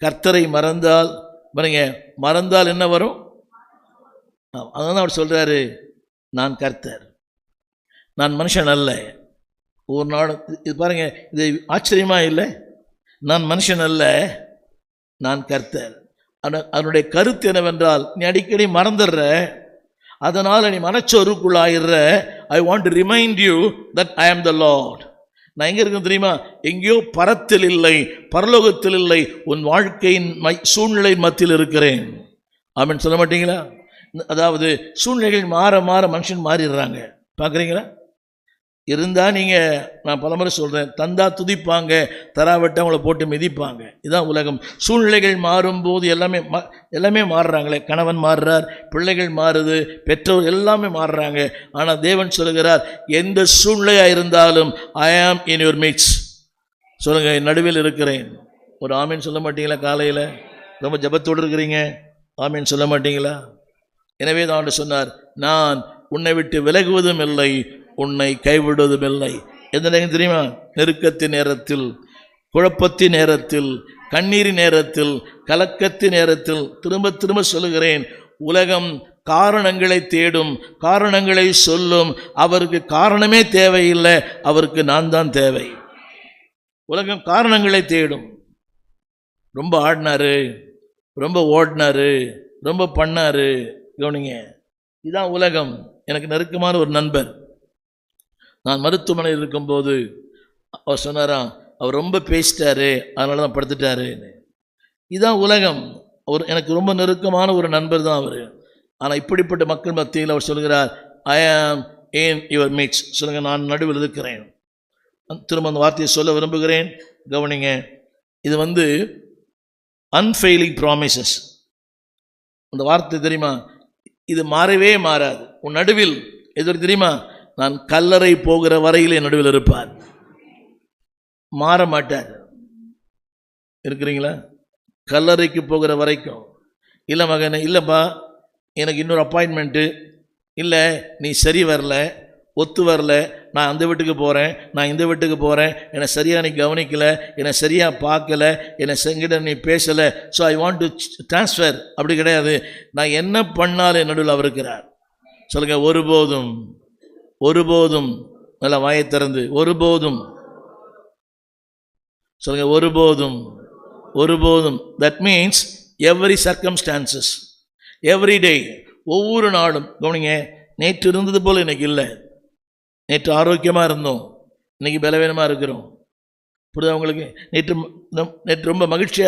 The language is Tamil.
கர்த்தரை மறந்தால் பாருங்க, மறந்தால் என்ன வரும்? அதான் அவர் சொல்றாரு, நான் கர்த்தர், நான் மனுஷன் அல்ல. ஒரு நாள் இது பாருங்க, இது ஆச்சரியமா இல்லை? நான் மனுஷன் அல்ல, நான் கர்த்தர். அதனுடைய கருத்து என்னவென்றால், நீ அடிக்கடி மறந்துடுற, அதனால் நீ மனச்சோருக்குள்ளாயிடுற. I want to remind you that I am the Lord. நான் எங்கே இருக்கேன் தெரியுமா? எங்கேயோ பரத்தில் இல்லை, பரலோகத்தில் இல்லை, உன் வாழ்க்கையின் சூழ்நிலை மத்தியில் இருக்கிறேன். ஆமென் சொல்ல மாட்டீங்களா? அதாவது சூழ்நிலைகள் மாற மாற மனுஷன் மாறிடுறாங்க, பார்க்குறீங்களா? இருந்தால் நீங்கள், நான் பலமுறை சொல்கிறேன், தந்தா துதிப்பாங்க, தராவிட்ட அவங்கள போட்டு மிதிப்பாங்க. இதுதான் உலகம். சூழ்நிலைகள் மாறும்போது எல்லாமே மாறுறாங்களே. கணவன் மாறுறார், பிள்ளைகள் மாறுது, பெற்றோர் எல்லாமே மாறுறாங்க. ஆனால் தேவன் சொல்லுகிறார், எந்த சூழ்நிலையாக இருந்தாலும் ஐ ஆம் இன் யுவர் மிட்ஸ். சொல்லுங்கள், என் நடுவில் இருக்கிறேன். ஒரு ஆமீன் சொல்ல மாட்டீங்களா? காலையில் ரொம்ப ஜபத்தோடு இருக்கிறீங்க, ஆமீன் சொல்ல மாட்டீங்களா? எனவே தான் சொன்னார், நான் உன்னை விட்டு விலகுவதும் இல்லை, உன்னை கைவிடுவதும் இல்லை. எந்த நேரம் தெரியுமா? நெருக்கத்தின் நேரத்தில், குழப்பத்தின் நேரத்தில், கண்ணீரின் நேரத்தில், கலக்கத்தின் நேரத்தில். திரும்ப திரும்ப சொல்லுகிறேன், உலகம் காரணங்களை தேடும், காரணங்களை சொல்லும். அவருக்கு காரணமே தேவையில்லை, அவருக்கு நான் தான் தேவை. உலகம் காரணங்களை தேடும். ரொம்ப ஆடினாரு, ரொம்ப ஓடினாரு, ரொம்ப பண்ணாரு. கவனிங்க, இதுதான் உலகம். எனக்கு நெருக்கமான ஒரு நண்பர், நான் மருத்துவமனையில் இருக்கும்போது அவர் சொன்னாராம், அவர் ரொம்ப பேசிட்டாரு, அதனால தான் படுத்துட்டாரு. இதுதான் உலகம். அவர் எனக்கு ரொம்ப நெருக்கமான ஒரு நண்பர் தான் அவர். ஆனால் இப்படிப்பட்ட மக்கள் மத்தியில் அவர் சொல்கிறார், ஐ ஆம் இன் யுவர் மிட்ஸ். சொல்லுங்க, நான் நடுவில் இருக்கிறேன். திரும்ப அந்த வார்த்தையை சொல்ல விரும்புகிறேன், கவனிங்க. இது அன்ஃபெயிலிங் ப்ராமிசஸ். அந்த வார்த்தை தெரியுமா? இது மாறவே மாறாது. உன் நடுவில் எது தெரியுமா? நான் கல்லறை போகிற வரையில் என் நடுவில் இருப்பார், மாற மாட்டார். இருக்கிறீங்களா? கல்லறைக்கு போகிற வரைக்கும். இல்லை மகனே, இல்லைப்பா எனக்கு இன்னொரு அப்பாயின்மெண்ட்டு, இல்லை நீ சரி வரல, ஒத்து வரல, நான் அந்த வீட்டுக்கு போகிறேன், நான் இந்த வீட்டுக்கு போகிறேன், என்னை சரியாக நீ கவனிக்கலை, என்னை சரியாக பார்க்கல, என்னை செங்கிட்ட நீ பேசலை, so I want to transfer. அப்படி கிடையாது. நான் என்ன பண்ணாலும் என் நடுவில் அவர் இருக்கிறார். சொல்லுங்கள், ஒருபோதும், ஒருபோதும். நல்லா வாயை திறந்து, ஒருபோதும் சொல்லுங்கள், ஒருபோதும், ஒருபோதும். That means every circumstances, every day, ஒவ்வொரு நாளும். கவனிங்க, நேற்று இருந்தது போல் இன்னைக்கு இல்லை. நேற்று ஆரோக்கியமாக இருந்தோம், இன்னைக்கு பலவீனமாக இருக்கிறோம். புரியுதா உங்களுக்கு? நேற்று ரொம்ப மகிழ்ச்சியாக